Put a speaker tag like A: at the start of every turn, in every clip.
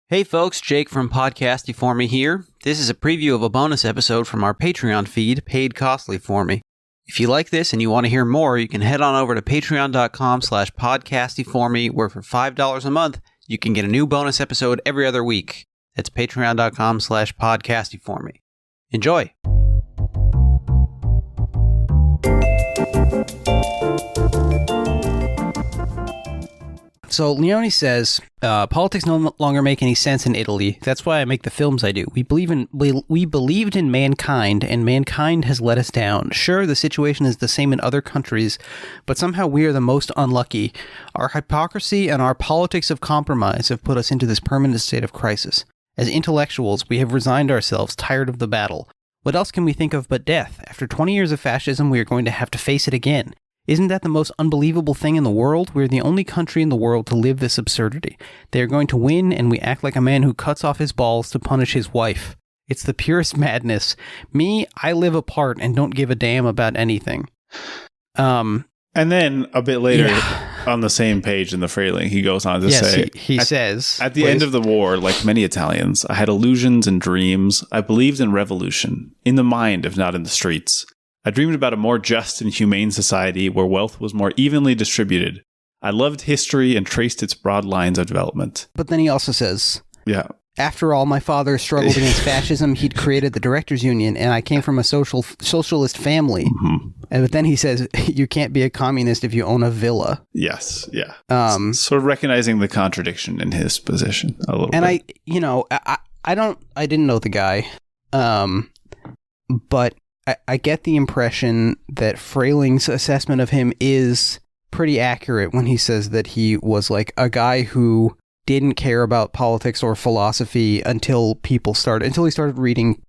A: Hey folks, Jake from Pod Casty For Me here. This is a preview of a bonus episode from our Patreon feed, Paid Costly For Me. If you like this and you want to hear more, you can head on over to patreon.com/podcastyforme, where for $5 a month, you can get a new bonus episode every other week. That's patreon.com/podcastyforme. Enjoy! So Leone says, politics no longer make any sense in Italy. That's why I make the films I do. We believed in mankind, and mankind has let us down. Sure, the situation is the same in other countries, but somehow we are the most unlucky. Our hypocrisy and our politics of compromise have put us into this permanent state of crisis. As intellectuals, we have resigned ourselves, tired of the battle. What else can we think of but death? After 20 years of fascism, we are going to have to face it again. Isn't that the most unbelievable thing in the world? We're the only country in the world to live this absurdity. They are going to win, and we act like a man who cuts off his balls to punish his wife. It's the purest madness. Me, I live apart and don't give a damn about anything.
B: And then a bit later on the same page in the Frailing, he goes on to say,
A: he says,
B: at the end of the war, like many Italians, I had illusions and dreams. I believed in revolution, in the mind, if not in the streets. I dreamed about a more just and humane society where wealth was more evenly distributed. I loved history and traced its broad lines of development.
A: But then he also says, after all, my father struggled against fascism. He'd created the Directors' Union, and I came from a socialist family. Mm-hmm. But then he says, you can't be a communist if you own a villa.
B: Yes, yeah. Sort of recognizing the contradiction in his position a little bit.
A: And I didn't know the guy, but I get the impression that Frailing's assessment of him is pretty accurate when he says that he was like a guy who didn't care about politics or philosophy until he started reading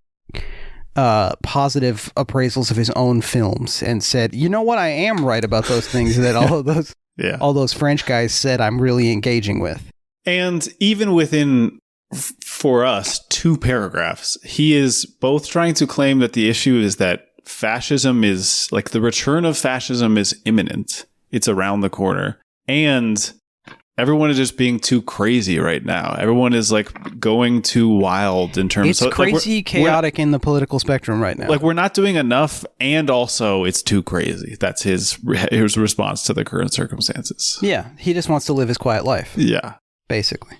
A: positive appraisals of his own films and said, you know what, I am right about those things that all those French guys said I'm really engaging with.
B: And even within, for us, 2 paragraphs, he is both trying to claim that the issue is that fascism is, like, the return of fascism is imminent. It's around the corner. And everyone is just being too crazy right now. Everyone is, like, going too wild in terms of...
A: It's crazy, chaotic in the political spectrum right now.
B: Like, we're not doing enough, and also it's too crazy. That's his response to the current circumstances.
A: Yeah, he just wants to live his quiet life.
B: Yeah.
A: Basically.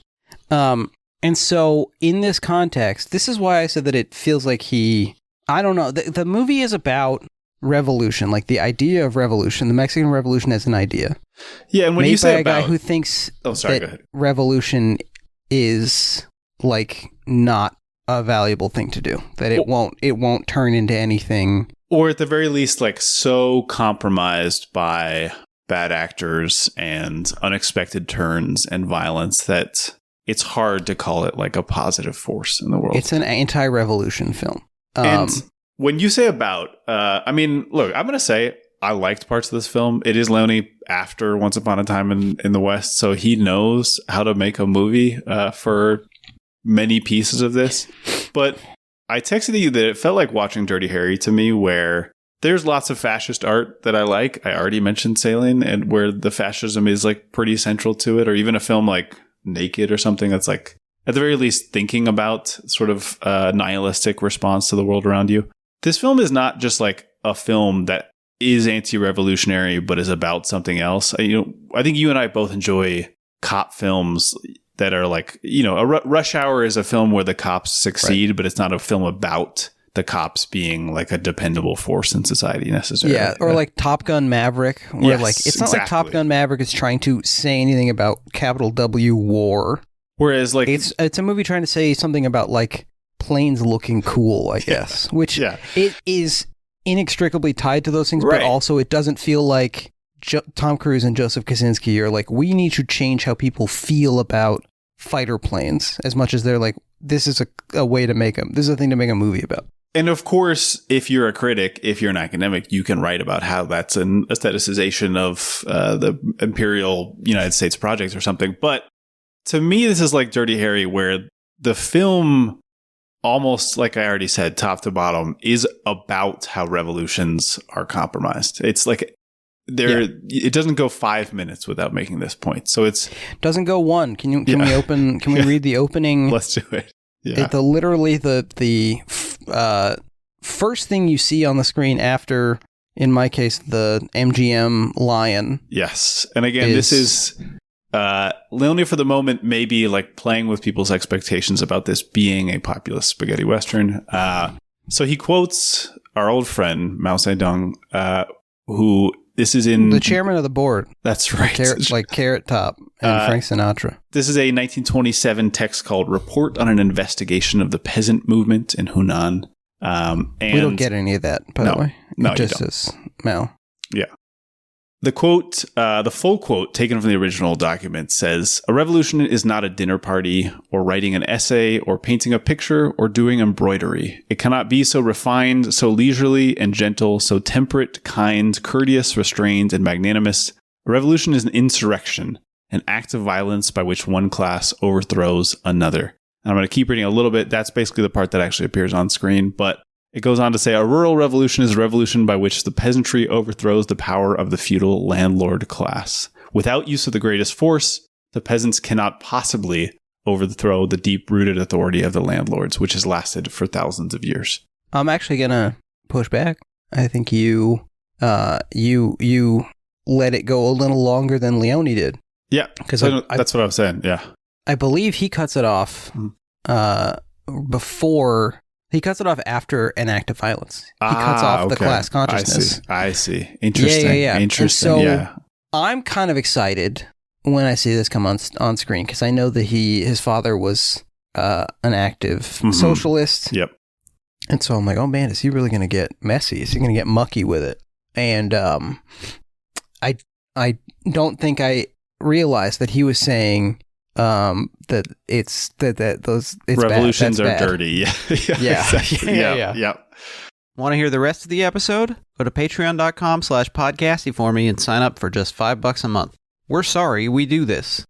A: And so, in this context, this is why I said that it feels like I don't know, the movie is about revolution, like the idea of revolution, the Mexican Revolution as an idea.
B: Yeah, and when you say
A: a guy who thinks that revolution is, like, not a valuable thing to do, that it won't turn into anything.
B: Or at the very least, like, so compromised by bad actors and unexpected turns and violence that... it's hard to call it like a positive force in the world.
A: It's an anti-revolution film.
B: And when you say about, I mean, look, I'm going to say I liked parts of this film. It is Leone after Once Upon a Time in the West, so he knows how to make a movie for many pieces of this. But I texted you that it felt like watching Dirty Harry to me, where there's lots of fascist art that I like. I already mentioned Sailing, and where the fascism is, like, pretty central to it, or even a film like Naked or something that's, like, at the very least thinking about sort of nihilistic response to the world around you. This film is not just like a film that is anti-revolutionary but is about something else. I think you and I both enjoy cop films that are like, Rush Hour is a film where the cops succeed, right, but it's not a film about the cops being like a dependable force in society necessarily.
A: Yeah, or like Top Gun Maverick, where it's not like Top Gun Maverick is trying to say anything about capital W war.
B: Whereas like
A: it's a movie trying to say something about like planes looking cool, I guess. Which it is inextricably tied to those things, right, but also it doesn't feel like Tom Cruise and Joseph Kosinski are like, we need to change how people feel about fighter planes as much as they're like, this is a way to make them. This is a thing to make a movie about.
B: And of course, if you're a critic, if you're an academic, you can write about how that's an aestheticization of the imperial United States project or something. But to me, this is like Dirty Harry, where the film, almost like I already said, top to bottom, is about how revolutions are compromised. It's like it doesn't go 5 minutes without making this point. So it's
A: doesn't go one. Can we read the opening?
B: Let's do it. Yeah.
A: Literally the first thing you see on the screen after, in my case, the MGM lion.
B: Yes. And again, this is Leone for the moment maybe like playing with people's expectations about this being a populist spaghetti western. So he quotes our old friend Mao Zedong, who this is in
A: the chairman of the board.
B: That's right.
A: Like Carrot Top and Frank Sinatra.
B: This is a 1927 text called Report on an Investigation of the Peasant Movement in Hunan. And
A: we don't get any of that, by the way.
B: No,
A: it just says Mao.
B: Yeah. The quote, the full quote taken from the original document says, "A revolution is not a dinner party or writing an essay or painting a picture or doing embroidery. It cannot be so refined, so leisurely and gentle, so temperate, kind, courteous, restrained, and magnanimous. A revolution is an insurrection, an act of violence by which one class overthrows another." And I'm going to keep reading a little bit. That's basically the part that actually appears on screen, but it goes on to say, "A rural revolution is a revolution by which the peasantry overthrows the power of the feudal landlord class. Without use of the greatest force, the peasants cannot possibly overthrow the deep-rooted authority of the landlords, which has lasted for thousands of years."
A: I'm actually going to push back. I think you let it go a little longer than Leone did.
B: Yeah, because that's what I was saying. Yeah,
A: I believe he cuts it off before. He cuts it off after an act of violence. He cuts off the class consciousness.
B: I see. Interesting.
A: Yeah.
B: Interesting.
A: And so
B: yeah.
A: I'm kind of excited when I see this come on screen because I know that his father was an active socialist.
B: Yep.
A: And so I'm like, oh man, is he really going to get messy? Is he going to get mucky with it? And I don't think I realized that he was saying that it's
B: revolutions
A: bad.
B: are dirty. Yeah. Exactly. Yeah.
C: Want to hear the rest of the episode? Go to patreon.com/Pod Casty For Me and sign up for just $5 a month. We're sorry we do this.